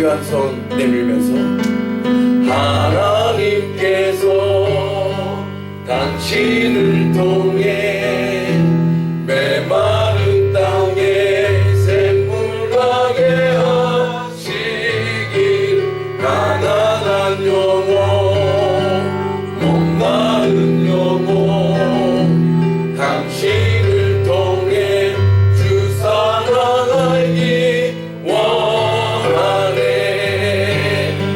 귀한 손 내밀면서 하나님께서 당신을 통해 메마른 땅에 샘물 나게 하시길 가난한 영혼 목마른 영혼 당신을 통해 주 사랑 알기 원하네.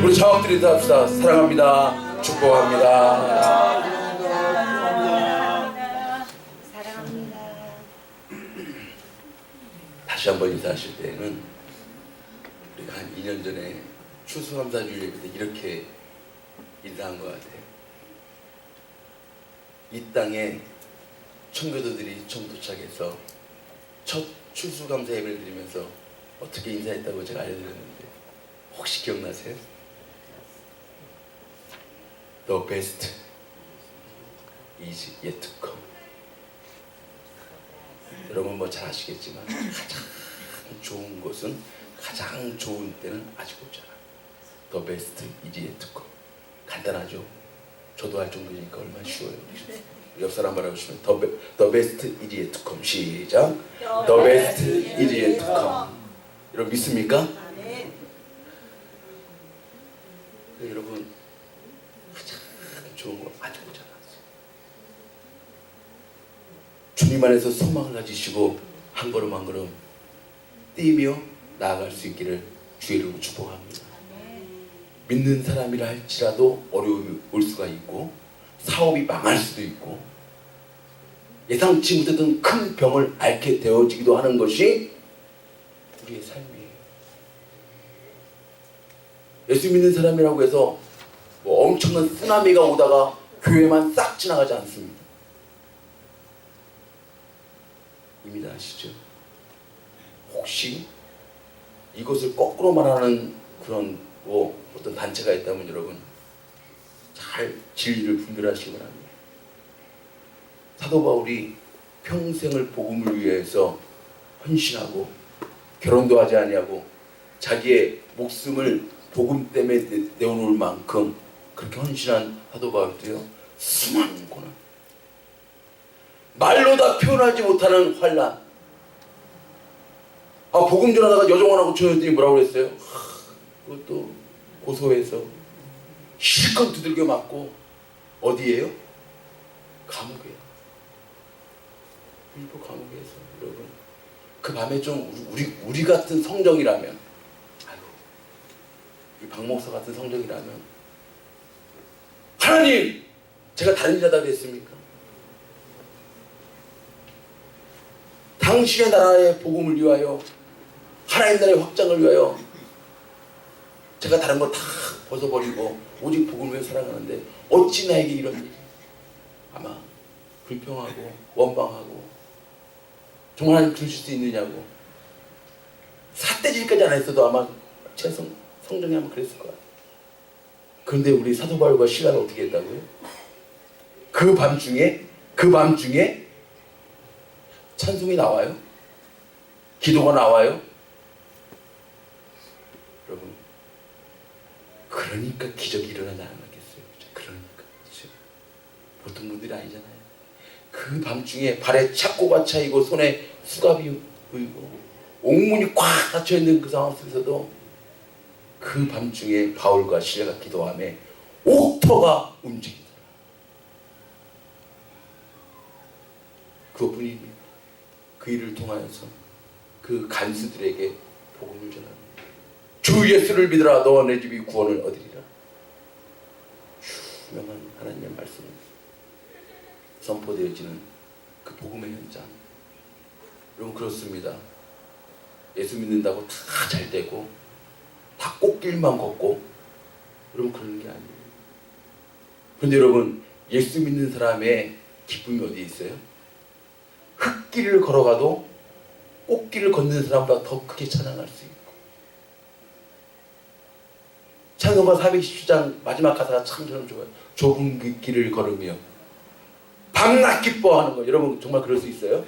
우리 자업들이 합시다. 사랑합니다. 축복합니다. 다시 한번 인사하실 때는 우리가 한 2년 전에 추수감사주일 예배 때 이렇게 인사한 것 같아요. 이 땅에 청교도들이 처음 도착해서 첫 추수감사 예배를 드리면서 어떻게 인사했다고 제가 알려드렸는데 혹시 기억나세요? The best is yet to come. 여러분 뭐 잘 아시겠지만 가장 좋은 것은 가장 좋은 때는 아직 없잖아. The best is yet to come. 간단하죠? 저도 할 정도니까 얼마나 쉬워요. 옆 사람 말하고 싶으면 The best is yet to come. 시작. The best is yet to come. 여러분 믿습니까? 여러분 가장 좋은 거 아직 오지 않았어요. 주님 안에서 소망을 가지시고 한 걸음 한 걸음 뛰며 나아갈 수 있기를 주의 이름으로 축복합니다. 믿는 사람이라 할지라도 어려움이 올 수가 있고 사업이 망할 수도 있고 예상치 못했던 큰 병을 앓게 되어지기도 하는 것이 우리의 삶이에요. 예수 믿는 사람이라고 해서 뭐 엄청난 쓰나미가 오다가 교회만 싹 지나가지 않습니다. 이미 다 아시죠? 혹시 이것을 거꾸로 말하는 그런 어떤 단체가 있다면 여러분 잘 진리를 분별하시기 바랍니다. 사도 바울이 평생을 복음을 위해서 헌신하고 결혼도 하지 아니하고 자기의 목숨을 복음 때문에 내어놓을 만큼 그렇게 헌신한 사도 바울도요 수많은 고난, 말로 다 표현하지 못하는 환난. 복음 전하다가 여종원하고 저였더니 뭐라고 그랬어요? 그것도 고소해서 실컷 두들겨 맞고 어디에요? 감옥이에요. 일부 감옥에서. 여러분 그 밤에 좀 우리 같은 성정이라면, 아이고 이 박 목사 같은 성정이라면 하나님 제가 다른 일하다 그랬습니까? 당신의 나라의 복음을 위하여 하나님 나라의 확장을 위하여 제가 다른 거 다 벗어버리고 오직 복음을 위해 살아가는데 어찌 나에게 이런 일이. 아마 불평하고 원망하고 정말 하나님 주실 수 있느냐고 삿대질까지 안 했어도 아마 제 성정이 아마 그랬을 거야. 그런데 우리 사도 바울과 실라는 어떻게 했다고요? 그 밤중에 찬송이 나와요? 기도가 나와요? 여러분 그러니까 기적이 일어나지 않았겠어요. 그러니까 그렇죠? 보통 분들이 아니잖아요. 그 밤중에 발에 착고가 차이고 손에 수갑이 보이고 옥문이 꽉 닫혀있는 그 상황 속에서도 그 밤중에 바울과 실라가 기도하며 옥토가 움직이더라. 그것뿐입니다. 그 일을 통하여서 그 간수들에게 복음을 전합니다. 주 예수를 믿으라 너와 내 집이 구원을 얻으리라. 유명한 하나님의 말씀이 선포되어지는 그 복음의 현장. 여러분 그렇습니다. 예수 믿는다고 다 잘 되고 다 꽃길만 걷고 여러분 그러는 게 아니에요. 그런데 여러분 예수 믿는 사람의 기쁨이 어디에 있어요? 흙길을 걸어가도 꽃길을 걷는 사람보다 더 크게 찬양할 수 있고 찬송가 417장 마지막 가사가 참 저는 좋아요. 좁은 그 길을 걸으며 밤낮 기뻐하는 거. 여러분 정말 그럴 수 있어요?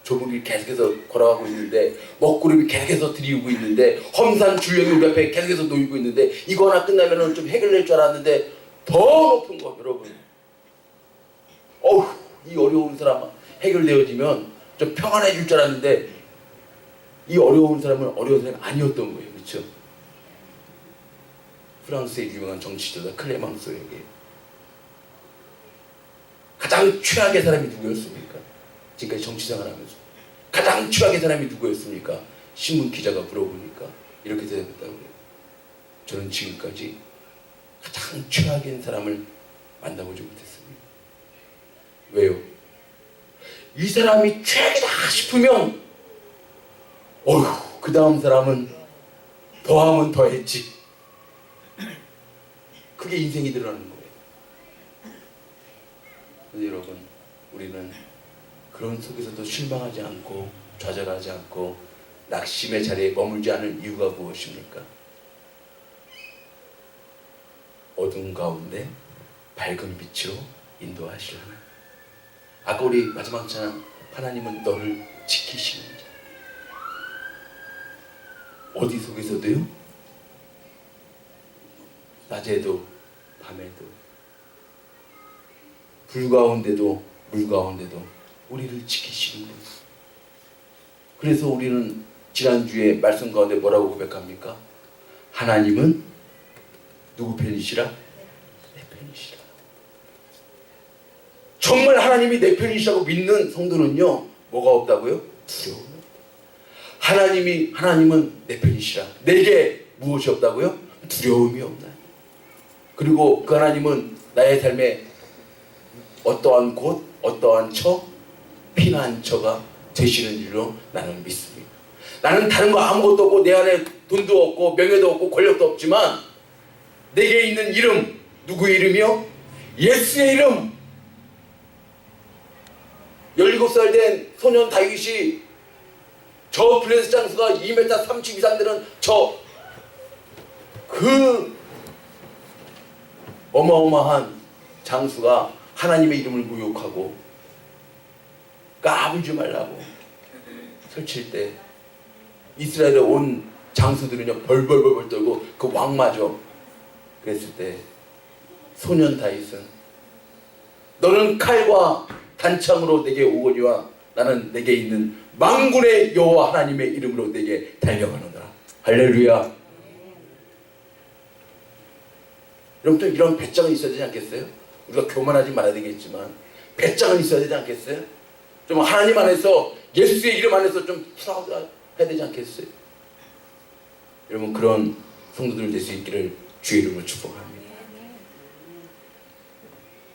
조국이 계속해서 걸어가고 있는데, 먹구름이 계속해서 들이우고 있는데, 험산 줄령이 우리 앞에 계속해서 놓이고 있는데, 이거 하나 끝나면은 좀 해결될 줄 알았는데 더 높은 거. 여러분, 이 어려운 사람 해결되어지면 좀 평안해질 줄 알았는데, 이 어려운 사람은 어려운 사람이 아니었던 거예요. 그렇죠? 프랑스의 유명한 정치자다 클레망소에게 가장 최악의 사람이 누구였습니까? 지금까지 정치생활 하면서 가장 최악의 사람이 누구였습니까? 신문 기자가 물어보니까 이렇게 대답했다고 그래요. 저는 지금까지 가장 최악인 사람을 만나보지 못했습니다. 왜요? 이 사람이 최악이다 싶으면 그 다음 사람은 더하면 더했지. 그게 인생이 드러나는 거예요. 근데 여러분, 우리는 그런 속에서도 실망하지 않고 좌절하지 않고 낙심의 자리에 머물지 않을 이유가 무엇입니까? 어둠 가운데 밝은 빛으로 인도하실 하나님. 아까 우리 마지막 찬양, 하나님은 너를 지키시는 자. 어디 속에서도요? 낮에도 밤에도 불 가운데도 물 가운데도 우리를 지키시는 분. 그래서 우리는 지난주에 말씀 가운데 뭐라고 고백합니까? 하나님은 누구 편이시라? 내 편이시라. 정말 하나님이 내 편이시라고 믿는 성도는요, 뭐가 없다고요? 두려움이 없다. 하나님은 내 편이시라. 내게 무엇이 없다고요? 두려움이 없다. 그리고 그 하나님은 나의 삶에 어떠한 곳, 어떠한 처, 피난처가 되시는 줄로 나는 믿습니다. 나는 다른 거 아무것도 없고 내 안에 돈도 없고 명예도 없고 권력도 없지만 내게 있는 이름, 누구의 이름이요? 예수의 이름. 17살 된 소년 다윗이 저 블레셋 장수가 2m 30 이상 되는 그 어마어마한 장수가 하나님의 이름을 모욕하고 까불지 말라고 설칠 때 이스라엘에 온 장수들은요 벌벌벌벌 떨고 그 왕마저 그랬을 때 소년 다윗은 너는 칼과 단창으로 내게 오거니와 나는 내게 있는 만군의 여호와 하나님의 이름으로 내게 달려가노라. 할렐루야. 여러분, 이런 배짱은 있어야 되지 않겠어요? 우리가 교만하지 말아야 되겠지만 배짱은 있어야 되지 않겠어요? 좀 하나님 안에서 예수의 이름 안에서 좀 프라우드해야 되지 않겠어요? 여러분, 그런 성도들 될 수 있기를 주의 이름으로 축복합니다.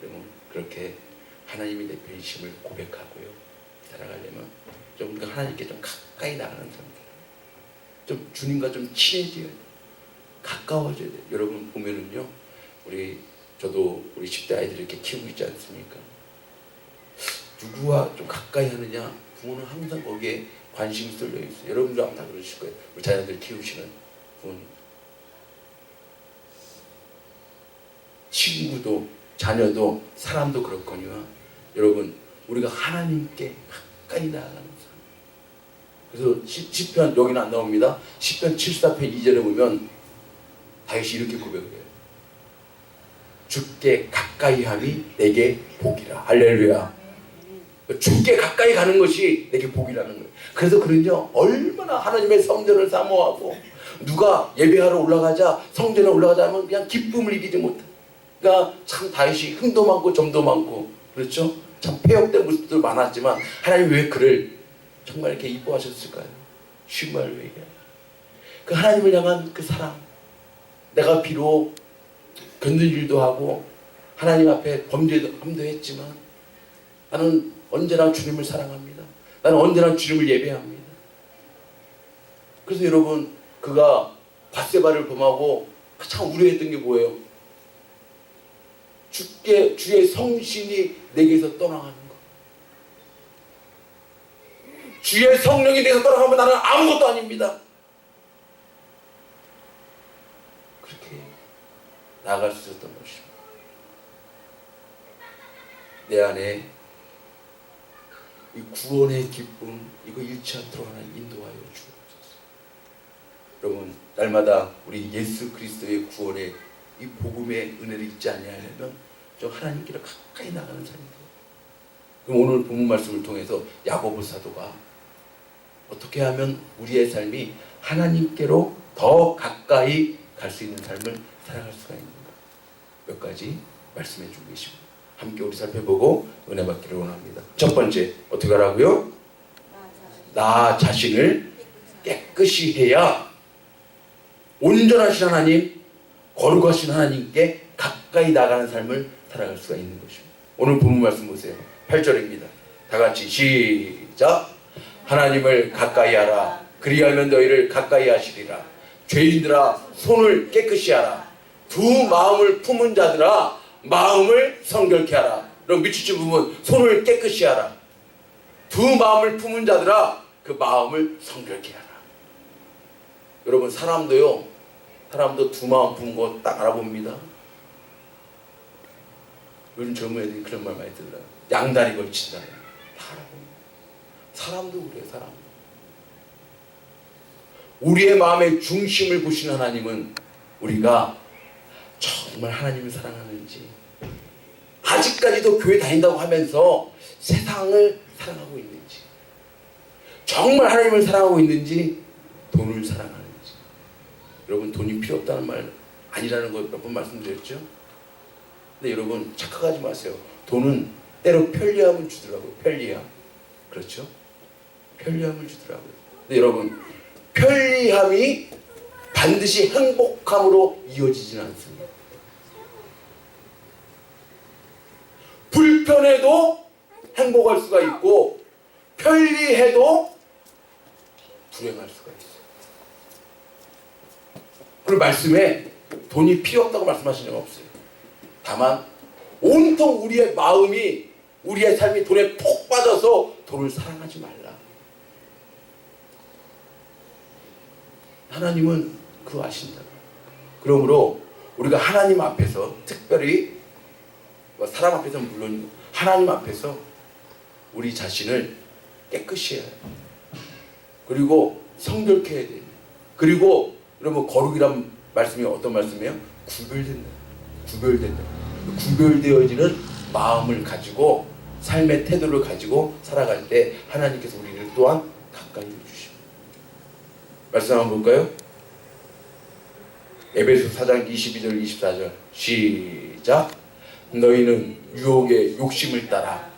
여러분, 그렇게 하나님이 내 편이심을 고백하고요 살아가려면 좀 우리가 하나님께 좀 가까이 나가는 사람들, 좀 주님과 좀 친해져야 돼요. 가까워져야 돼요. 여러분 보면은요, 저도 우리 10대 아이들 이렇게 키우고 있지 않습니까? 누구와 좀 가까이 하느냐, 부모는 항상 거기에 관심이 쏠려 있어요. 여러분도 아마 다 그러실 거예요. 우리 자녀들 키우시는 부모님. 친구도 자녀도 사람도 그렇거니와 여러분, 우리가 하나님께 가까이 나아가는 사람. 그래서 시편, 여기는 안 나옵니다. 시편 74편 2절에 보면 다윗이 이렇게 고백을 해요. 주께 가까이 함이 내게 복이라. 할렐루야. 주께 가까이 가는 것이 내게 복이라는 거예요. 그래서 그런요, 얼마나 하나님의 성전을 사모하고 누가 예배하러 올라가자, 성전에 올라가자 하면 그냥 기쁨을 이기지 못해. 그러니까 참 다윗이 흠도 많고 점도 많고, 그렇죠? 참 폐역된 모습도 많았지만 하나님이 왜 그를 정말 이렇게 이뻐하셨을까요? 쉬운 말로 얘기해요. 그 하나님을 향한 그 사랑. 내가 비록 견딘 일도 하고 하나님 앞에 범죄도 했지만 나는 언제나 주님을 사랑합니다. 나는 언제나 주님을 예배합니다. 그래서 여러분, 그가 밧세바를 범하고 참 우려했던 게 뭐예요? 주의 성신이 내게서 떠나가는 거. 주의 성령이 내게서 떠나가면 나는 아무것도 아닙니다. 그렇게 나아갈 수 있었던 것입니다. 내 안에 이 구원의 기쁨 이거 잃지 않도록 하나님 인도하여 주옵소서. 여러분 날마다 우리 예수 그리스도의 구원의 이 복음의 은혜를 잊지 아니하려면 저 하나님께로 가까이 나가는 삶입니다. 그럼 오늘 본문 말씀을 통해서 야고보 사도가 어떻게 하면 우리의 삶이 하나님께로 더 가까이 갈 수 있는 삶을 살아갈 수가 있는가, 몇 가지 말씀해 주고 계십니다. 함께 우리 살펴보고 은혜 받기를 원합니다. 첫 번째 어떻게 하라고요? 나 자신을 깨끗이 해야 온전하신 하나님, 거룩하신 하나님께 가까이 나가는 삶을 살아갈 수가 있는 것입니다. 오늘 본문 말씀 보세요. 8절입니다. 다 같이 시작. 하나님을 가까이 하라. 그리하면 너희를 가까이 하시리라. 죄인들아 손을 깨끗이 하라. 두 마음을 품은 자들아 마음을 성결케 하라. 그럼 밑줄 부분 손을 깨끗이 하라. 두 마음을 품은 자들아 그 마음을 성결케 하라. 여러분 사람도 두 마음 품은 거 딱 알아봅니다. 요즘 젊은 애들이 그런 말 많이 들어요. 양다리 걸친다. 다 알아봅니다. 사람도 그래요. 사람. 우리의 마음의 중심을 보시는 하나님은 우리가 정말 하나님을 사랑하는지, 아직까지도 교회 다닌다고 하면서 세상을 사랑하고 있는지, 정말 하나님을 사랑하고 있는지, 돈을 사랑하는지. 여러분 돈이 필요 없다는 말 아니라는 거 몇 번 말씀드렸죠? 근데 여러분 착각하지 마세요. 돈은 때로 편리함을 주더라고요. 편리함. 그렇죠? 편리함을 주더라고요. 근데 여러분 편리함이 반드시 행복함으로 이어지지는 않습니다. 불편해도 행복할 수가 있고 편리해도 불행할 수가 있어요. 그리고 말씀에 돈이 필요 없다고 말씀하시는 건 없어요. 다만 온통 우리의 마음이, 우리의 삶이 돈에 푹 빠져서 돈을 사랑하지 말라. 하나님은 그거 아신다. 그러므로 우리가 하나님 앞에서, 특별히 사람 앞에서는 물론 하나님 앞에서 우리 자신을 깨끗이 해야 해요. 그리고 성결케 해야 돼요. 그리고 여러분 거룩이란 말씀이 어떤 말씀이에요? 구별된다. 구별된다. 구별되어지는 마음을 가지고 삶의 태도를 가지고 살아갈 때 하나님께서 우리를 또한 가까이 해주십니다. 말씀 한번 볼까요? 에베소 4장 22절 24절 시작. 너희는 유혹의 욕심을 따라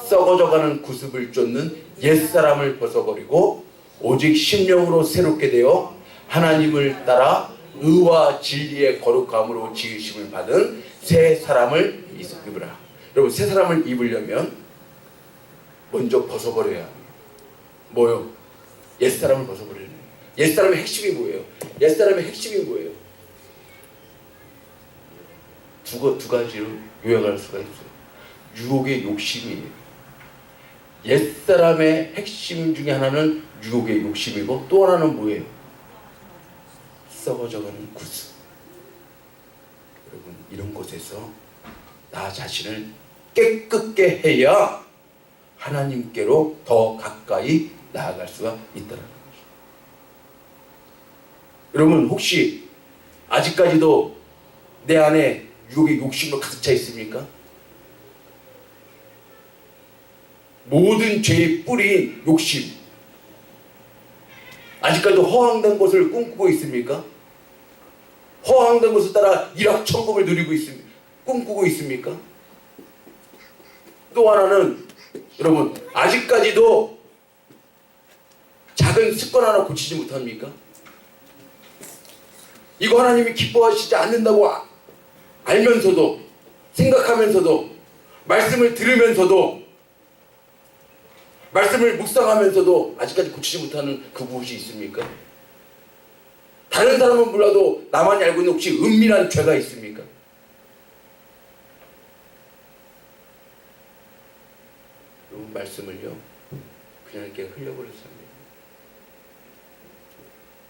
썩어져가는 구습을 쫓는 옛사람을 벗어버리고 오직 심령으로 새롭게 되어 하나님을 따라 의와 진리의 거룩함으로 지으심을 받은 새 사람을 입으라. 여러분 새 사람을 입으려면 먼저 벗어버려야 합니다. 뭐요? 옛사람을 벗어버리는 거예요. 옛사람의 핵심이 뭐예요? 옛사람의 핵심이 뭐예요? 두 가지로 요약할 수가 있어요. 유혹의 욕심이에요. 옛사람의 핵심 중에 하나는 유혹의 욕심이고 또 하나는 뭐예요? 썩어져가는 구습. 여러분 이런 곳에서 나 자신을 깨끗게 해야 하나님께로 더 가까이 나아갈 수가 있다는 거죠. 여러분 혹시 아직까지도 내 안에 유혹의 욕심으로 가득 차 있습니까? 모든 죄의 뿌리인 욕심, 아직까지도 허황된 것을 꿈꾸고 있습니까? 허황된 것을 따라 일확천금을 누리고 있습니까? 꿈꾸고 있습니까? 또 하나는 여러분 아직까지도 작은 습관 하나 고치지 못합니까? 이거 하나님이 기뻐하시지 않는다고 알면서도, 생각하면서도, 말씀을 들으면서도, 말씀을 묵상하면서도 아직까지 고치지 못하는 그 무엇이 있습니까? 다른 사람은 몰라도 나만이 알고 있는 혹시 은밀한 죄가 있습니까? 이 말씀을요 그냥 이렇게 흘려버렸습니다.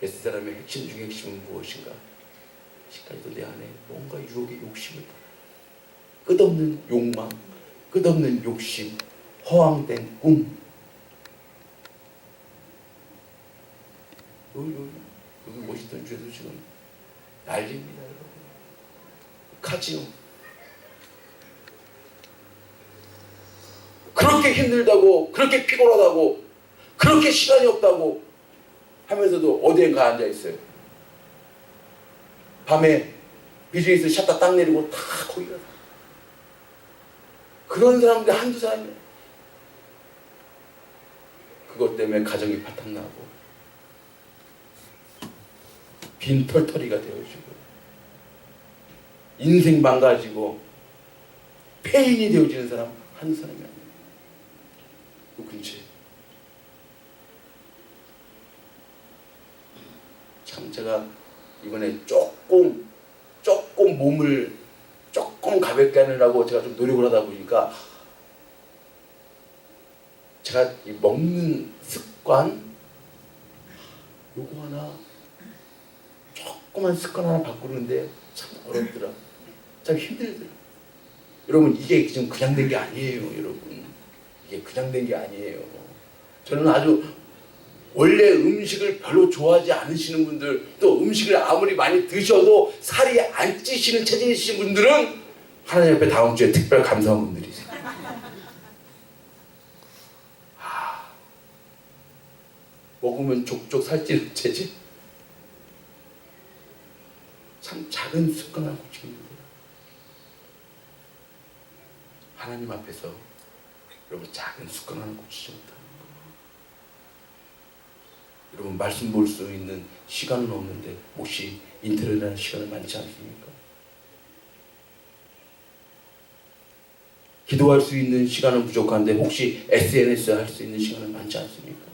옛사람의 핵심 중에 핵심은 무엇인가? 아직까지도 내 안에 뭔가 유혹의 욕심을 따라 끝없는 욕망, 끝없는 욕심, 허황된 꿈, 여기 멋있던 죄도 지금 난리입니다, 여러분. 카지노. 그렇게 힘들다고, 그렇게 피곤하다고, 그렇게 시간이 없다고 하면서도 어디엔가 앉아 있어요. 밤에 비즈니스 샷다 딱 내리고 다 거기 가서. 그런 사람들 한두 사람이에요. 그것 때문에 가정이 바탕나고 빈털터리가 되어지고 인생 망가지고 폐인이 되어지는 사람 한두 사람이 아니에요. 그 근처에 참 제가 이번에 조금 몸을 조금 가볍게 하느라고 제가 좀 노력을 하다 보니까 제가 이 먹는 습관 요거 하나 조그만 습관 하나 바꾸는데 참 어렵더라. 참 힘들더라. 여러분 이게 지금 그냥 된 게 아니에요. 여러분 이게 그냥 된 게 아니에요. 저는 아주 원래 음식을 별로 좋아하지 않으시는 분들, 또 음식을 아무리 많이 드셔도 살이 안 찌시는 체질이신 분들은 하나님 앞에 다음 주에 특별 감사한 분들이세요. 먹으면 족족 살찌는 체질. 참 작은 습관을 고치는 거예요. 하나님 앞에서 여러분 작은 습관 하나 고치지 못하는 거예요. 여러분 말씀 볼 수 있는 시간은 없는데 혹시 인터넷이라는 시간은 많지 않습니까? 기도할 수 있는 시간은 부족한데 혹시 SNS 할 수 있는 시간은 많지 않습니까?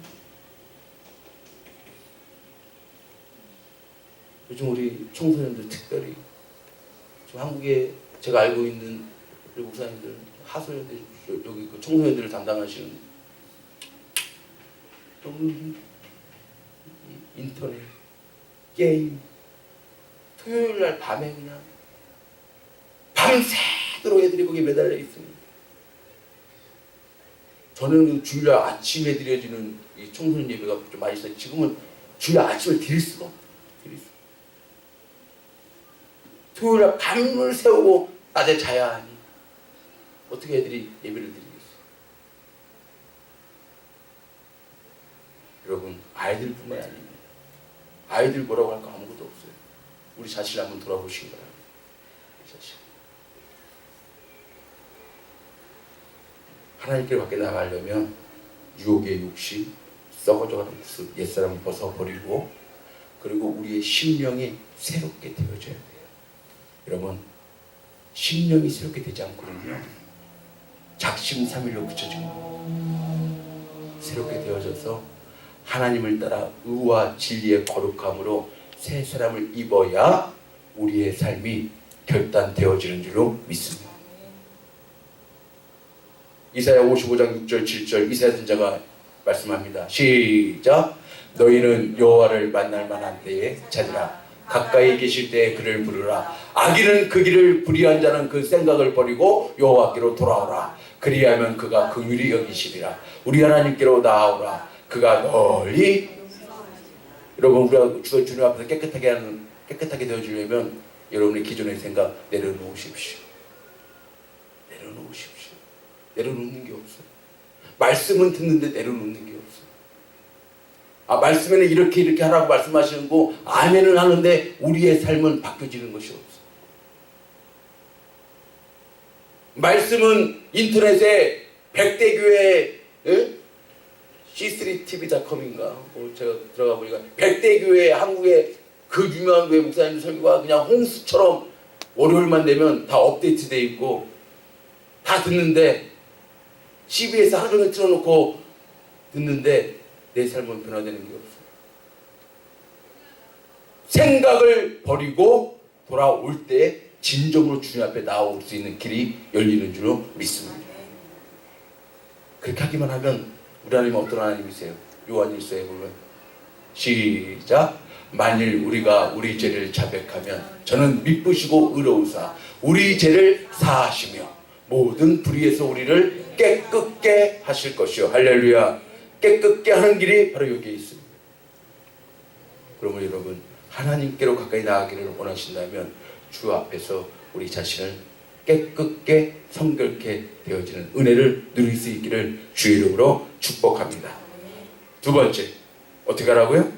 요즘 우리 청소년들 특별히 지금 한국에 제가 알고 있는 우리 목사님들 하소연들 여기 그 청소년들을 담당하시는 너무 인터넷 게임 토요일날 밤에 그냥 밤새도록 애들이 거기에 매달려 있습니다. 저는 그 주일날 아침에 드려지는 이 청소년 예배가 좀 많이 있어요. 지금은 주일날 아침을 드릴 수가 없어요. 토요일날 밤을 새우고 낮에 자야 하니 어떻게 애들이 예배를 드리겠어요? 여러분 아이들뿐만 아닙니다. 아이들 뭐라고 할 거 아무것도 없어요. 우리 자신을 한번 돌아보시기 바랍니다. 우리 자신. 하나님께 밖에 나가려면 유혹의 육신, 썩어져가는 모습, 옛사람을 벗어버리고 그리고 우리의 심령이 새롭게 되어져야 돼요. 여러분 심령이 새롭게 되지 않고는요 작심삼일로 그쳐진 거예요. 새롭게 되어져서 하나님을 따라 의와 진리의 거룩함으로 새 사람을 입어야 우리의 삶이 결단되어지는 줄로 믿습니다. 이사야 55장 6절 7절 이사야 선지자가 말씀합니다. 시작. 너희는 여호와를 만날 만한 때에 찾으라. 가까이 계실 때에 그를 부르라. 악인은 그 길을 불의한 자는 그 생각을 버리고 여호와께로 돌아오라. 그리하면 그가 긍휼히 여기시리라. 우리 하나님께로 나아오라. 그가 널리 여러분 우리가 주님 앞에서 깨끗하게 되어주려면 여러분의 기존의 생각 내려놓으십시오. 내려놓으십시오. 내려놓는 게 없어요. 말씀은 듣는데 내려놓는 게 없어요. 말씀에는 이렇게 하라고 말씀하시는 거 아멘은 하는데 우리의 삶은 바뀌어지는 것이 없어요. 말씀은 인터넷에 백대교회 C3TV.com인가 제가 들어가 보니까 백대교회 한국의 그 유명한 교회 목사님 설교가 그냥 홍수처럼 월요일만 되면 다 업데이트돼 있고 다 듣는데 CBS 하루 종일 틀어놓고 듣는데 내 삶은 변화되는 게 없어요. 생각을 버리고 돌아올 때 진정으로 주님 앞에 나올 수 있는 길이 열리는 줄로 믿습니다. 그렇게 하기만 하면 우리 하나님은 어떤 하나님이세요? 요한일서에 보면 시작. 만일 우리가 우리 죄를 자백하면 저는 미쁘시고 의로우사 우리 죄를 사하시며 모든 불의에서 우리를 깨끗게 하실 것이요. 할렐루야. 깨끗게 하는 길이 바로 여기에 있습니다. 그러면 여러분 하나님께로 가까이 나아가기를 원하신다면 주 앞에서 우리 자신을 깨끗게 성결케 되어지는 은혜를 누릴 수 있기를 주의 이름으로 축복합니다. 두 번째, 어떻게 하라고요?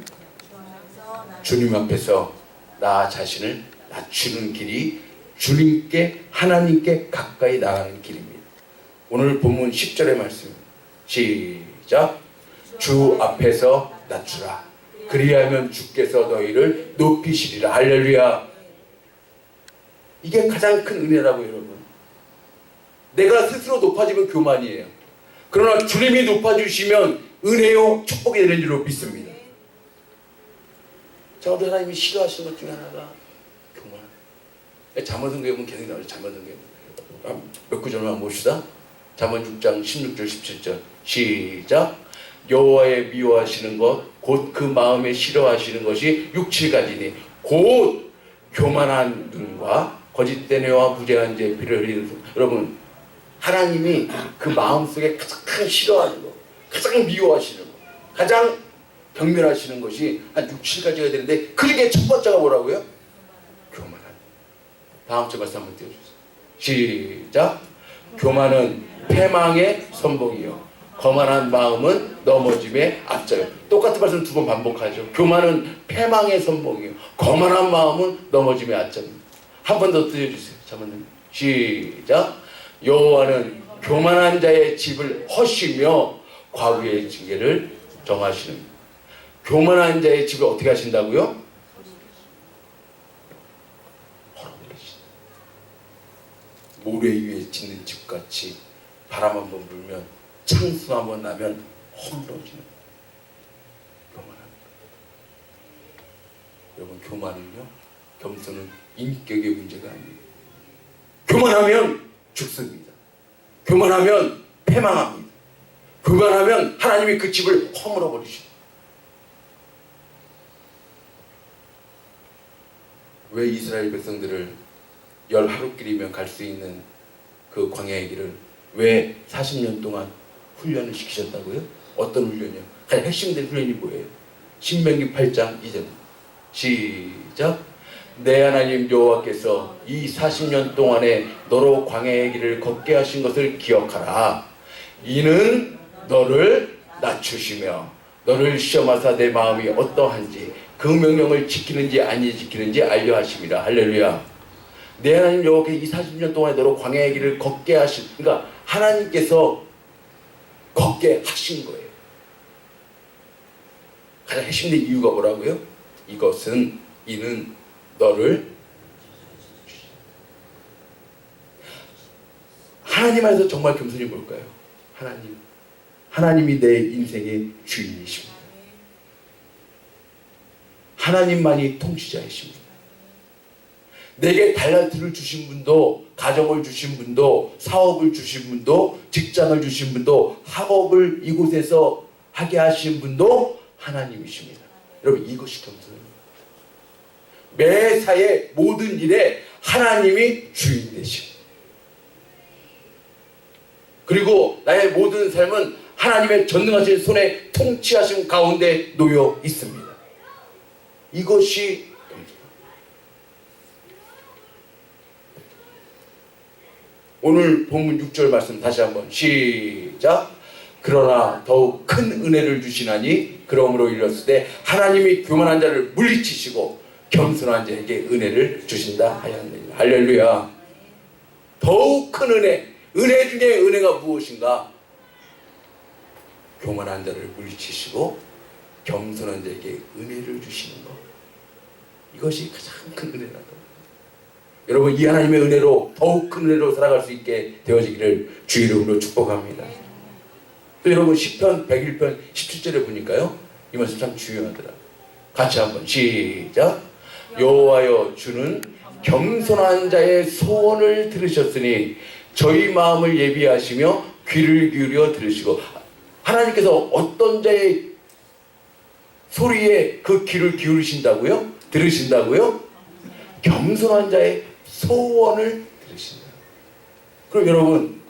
주님 앞에서 나 자신을 낮추는 길이 주님께 하나님께 가까이 나가는 길입니다. 오늘 본문 10절의 말씀 시작. 주 앞에서 낮추라. 그리하면 주께서 너희를 높이시리라. 할렐루야. 이게 가장 큰 은혜라고 여러분. 내가 스스로 높아지면 교만이에요. 그러나 주님이 높아주시면 은혜요 축복이 되는 줄로 믿습니다. 자, 우리 하나님이 싫어하시는 것 중에 하나가 교만. 잠언성경에 보면 계속 나오죠. 잠언성경 몇 구절만 봅시다. 잠언 6장 16절 17절 시작. 여호와의 미워하시는 것 곧 그 마음에 싫어하시는 것이 6, 7가지니 곧 교만한 눈과 거짓된 뇌와 무죄한 죄피를 흘리는 손. 여러분 하나님이 그 마음속에 가장 싫어하는 것, 가장 미워하시는 것, 가장 경멸하시는 것이 한 6, 7가지가 되는데 그중에 첫 번째가 뭐라고요? 교만한. 다음 주 말씀 한번 띄워주세요. 시작. 교만은 패망의 선봉이요 거만한 마음은 넘어짐에 앞서요. 똑같은 말씀 두 번 반복하죠. 교만은 패망의 선봉이요 거만한 마음은 넘어짐에 앞서입니다. 한 번 더 띄워주세요. 잠깐만요. 시작. 여호와는 교만한 자의 집을 허시며 과부의 징계를 정하시는. 교만한 자의 집을 어떻게 하신다고요? 헐어버리신다. 모래 위에 짓는 집같이 바람 한번 불면 창수 한번 나면 헐어지는. 교만합니다. 여러분 교만은요 겸손은 인격의 문제가 아니에요. 교만하면 죽습니다. 교만하면 패망합니다. 교만하면 하나님이 그 집을 허물어 버리십니다. 왜 이스라엘 백성들을 열 하루길이면 갈 수 있는 그 광야의 길을 왜 40년 동안 훈련을 시키셨다고요? 어떤 훈련이요? 가장 핵심된 훈련이 뭐예요? 신명기 8장 2절 시작. 내 하나님 여호와께서 이 40년 동안에 너로 광야의 길을 걷게 하신 것을 기억하라. 이는 너를 낮추시며 너를 시험하사 내 마음이 어떠한지 그 명령을 지키는지 아니 지키는지 알려 하심이라. 할렐루야. 내 하나님 여호와께서 이 40년 동안에 너로 광야의 길을 걷게 하신, 그러니까 하나님께서 걷게 하신 거예요. 가장 핵심된 이유가 뭐라고요? 이것은 이는 너를 하나님 안에서 정말 겸손이 뭘까요? 하나님이 내 인생의 주인이십니다. 하나님만이 통치자이십니다. 내게 달란트를 주신 분도, 가정을 주신 분도, 사업을 주신 분도, 직장을 주신 분도, 학업을 이곳에서 하게 하신 분도 하나님이십니다. 여러분 이것이 겸손입니다. 매사의 모든 일에 하나님이 주인 되십니다. 그리고 나의 모든 삶은 하나님의 전능하신 손에 통치하심 가운데 놓여 있습니다. 이것이 오늘 본문 6절 말씀 다시 한번 시작. 그러나 더욱 큰 은혜를 주시나니 그러므로 이르렀으되 하나님이 교만한 자를 물리치시고 겸손한 자에게 은혜를 주신다 하였느니라. 할렐루야. 더욱 큰 은혜. 은혜 중에 은혜가 무엇인가? 교만한 자를 물리치시고 겸손한 자에게 은혜를 주시는 것. 이것이 가장 큰 은혜라고. 여러분 이 하나님의 은혜로 더욱 큰 은혜로 살아갈 수 있게 되어지기를 주 이름으로 축복합니다. 또 여러분 시편 101편 17절에 보니까요 이 말씀 참 중요하더라. 같이 한번 시작. 여호와여 주는 겸손한 자의 소원을 들으셨으니 저희 마음을 예비하시며 귀를 기울여 들으시고. 하나님께서 어떤 자의 소리에 그 귀를 기울이신다고요? 들으신다고요? 겸손한 자의 소원을 들으신다. 그럼 여러분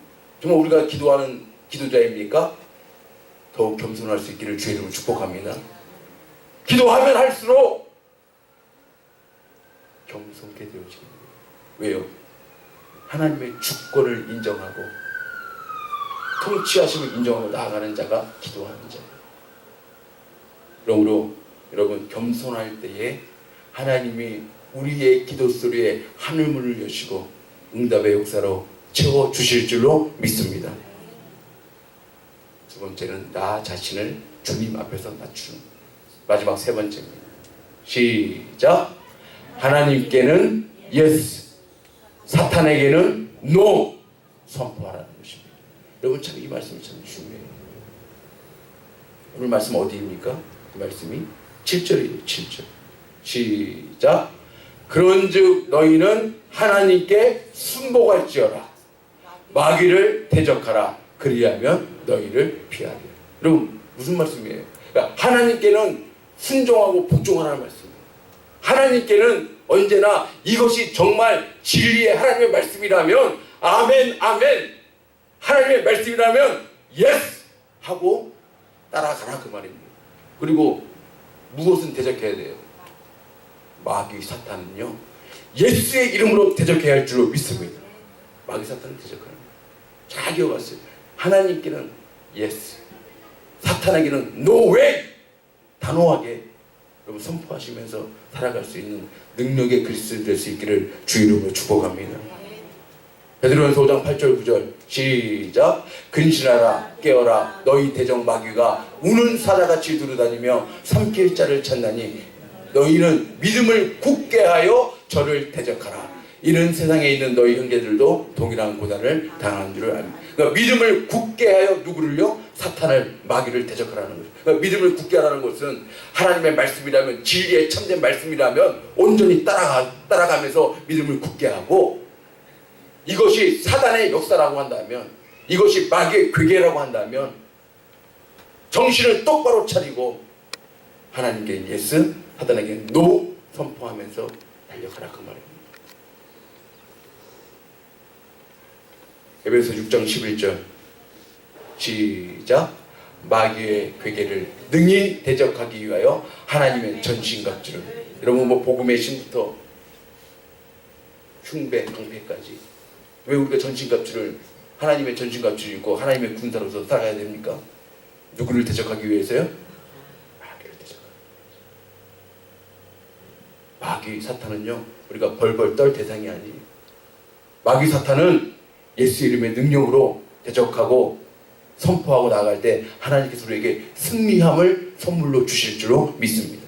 정말 우리가 기도하는 기도자입니까? 더욱 겸손할 수 있기를 주의 이름으로 축복합니다. 기도하면 할수록 손게 되어지는 거예요. 왜요? 하나님의 주권을 인정하고 통치하심을 인정하고 나아가는 자가 기도하는 자예요. 그러므로 여러분, 겸손할 때에 하나님이 우리의 기도 소리에 하늘문을 여시고 응답의 역사로 채워주실 줄로 믿습니다. 두 번째는 나 자신을 주님 앞에서 낮추는, 마지막 세 번째입니다. 시작. 하나님께는 yes, 사탄에게는 no 선포하라는 것입니다. 여러분, 참 이 말씀이 참 중요해요. 오늘 말씀 어디입니까? 그 말씀이 7절이에요. 7절. 시작. 그런즉 너희는 하나님께 순복할지어라. 마귀를 대적하라. 그리하면 너희를 피하리라. 여러분, 무슨 말씀이에요? 그러니까 하나님께는 순종하고 복종하라는 말씀이에요. 하나님께는 언제나 이것이 정말 진리의 하나님의 말씀이라면 아멘, 아멘. 하나님의 말씀이라면 예스 하고 따라가라, 그 말입니다. 그리고 무엇은 대적해야 돼요? 마귀 사탄은요, 예수의 이름으로 대적해야 할 줄로 믿습니다. 마귀 사탄을 대적하는 거예요. 잘 기억하세요. 하나님께는 예스, 사탄에게는 no way. 단호하게 여러분 선포하시면서 살아갈 수 있는 능력의 그리스도 될 수 있기를 주 이름으로 축복합니다. 베드로전서 5장 8절 9절 시작. 근신하라, 깨어라. 너희 대적 마귀가 우는 사자같이 두루다니며 삼킬 자를 찾나니 너희는 믿음을 굳게 하여 저를 대적하라. 이는 세상에 있는 너희 형제들도 동일한 고난을 당한 줄을 압니다. 그러니까 믿음을 굳게 하여 누구를요? 사탄을, 마귀를 대적하라는 거죠. 그러니까 믿음을 굳게 하라는 것은 하나님의 말씀이라면, 진리의 참된 말씀이라면 온전히 따라가면서 믿음을 굳게 하고, 이것이 사단의 역사라고 한다면, 이것이 마귀의 괴계라고 한다면 정신을 똑바로 차리고 하나님께 예스, 사단에게 노 선포하면서 달려가라, 그 말입니다. 에베소 6장 11절 시작. 마귀의 괴계를 능히 대적하기 위하여 하나님의 전신갑주를. 여러분, 뭐 복음의 신부터 흉배, 방패까지 왜 우리가 전신갑주를, 하나님의 전신갑주를 입고 하나님의 군사로서 살아가야 됩니까? 누구를 대적하기 위해서요? 마귀를 대적하기. 마귀 사탄은요, 우리가 벌벌 떨 대상이 아니에요. 마귀 사탄은 예수 이름의 능력으로 대적하고 선포하고 나아갈 때 하나님께서 우리에게 승리함을 선물로 주실 줄로 믿습니다.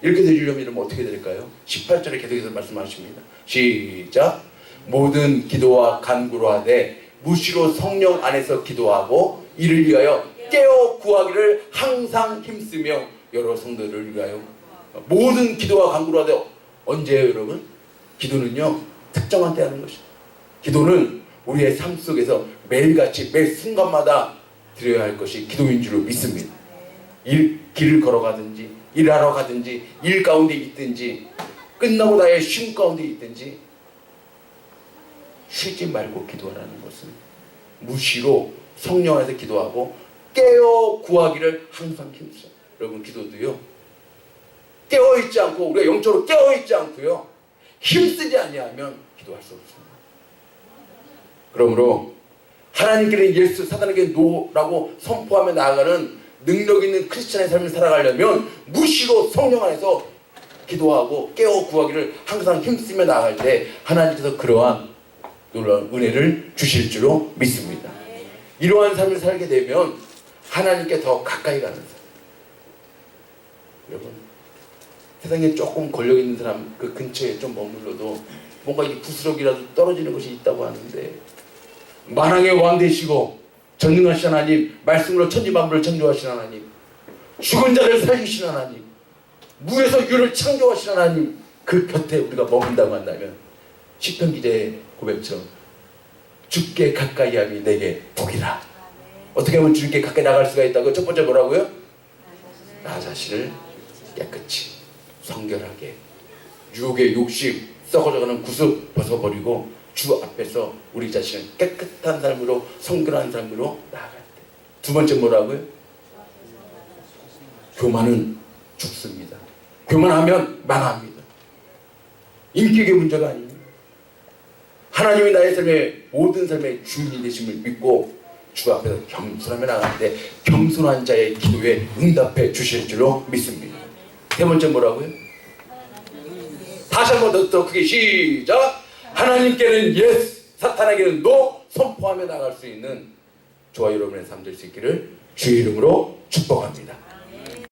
이렇게 되려면 어떻게 될까요? 18절에 계속해서 말씀하십니다. 시작. 모든 기도와 간구로 하되 무시로 성령 안에서 기도하고 이를 위하여 깨어 구하기를 항상 힘쓰며 여러 성도들을 위하여. 모든 기도와 간구로 하되 언제예요, 여러분? 기도는요, 특정한 때 하는 것입니다. 기도는 우리의 삶 속에서 매일같이 매 순간마다 드려야 할 것이 기도인 줄로 믿습니다. 길을 걸어가든지 일하러 가든지 일 가운데 있든지 끝나고 나의 쉼 가운데 있든지 쉬지 말고 기도하라는 것은 무시로 성령 안에서 기도하고 깨어 구하기를 항상 힘써. 여러분, 기도도요, 깨어있지 않고, 우리가 영적으로 깨어있지 않고요, 힘쓰지 아니하면 기도할 수 없습니다. 그러므로 하나님께는 예수, 사단에게 노라고 선포하며 나아가는 능력 있는 크리스찬의 삶을 살아가려면 무시로 성령 안에서 기도하고 깨어 구하기를 항상 힘쓰며 나아갈 때 하나님께서 그러한 놀라운 은혜를 주실 줄로 믿습니다. 이러한 삶을 살게 되면 하나님께 더 가까이 가는 삶. 여러분, 세상에 조금 권력있는 사람 그 근처에 좀 머물러도 뭔가 이 구스럭이라도 떨어지는 것이 있다고 하는데, 만왕의 왕 되시고 전능하신 하나님, 말씀으로 천지만물을 창조하신 하나님, 죽은 자를 살리신 하나님, 무에서 유를 창조하신 하나님, 그 곁에 우리가 머문다고 한다면 시편 기자의 고백처럼 주께 가까이 함이 내게 복이라. 어떻게 하면 주님께 가까이 나갈 수가 있다고? 첫 번째 뭐라고요? 나 자신을 깨끗이 성결하게, 유혹의 욕심, 썩어져가는 구습 벗어버리고 주 앞에서 우리 자신을 깨끗한 삶으로, 성결한 삶으로 나아갈 때. 두 번째 뭐라고요? 교만은 죽습니다. 교만하면 망합니다. 인격의 문제가 아닙니다. 하나님이 나의 삶의 모든 삶의 주인이 되심을 믿고 주 앞에서 겸손하며 나가는데 겸손한 자의 기도에 응답해 주실 줄로 믿습니다. 세 번째 뭐라고요? 다시 한 번 더 크게 시작. 하나님께는 예스, 사탄에게는 노 선포하며 나갈 수 있는 저와 여러분의 삶 될 수 있기를 주의 이름으로 축복합니다.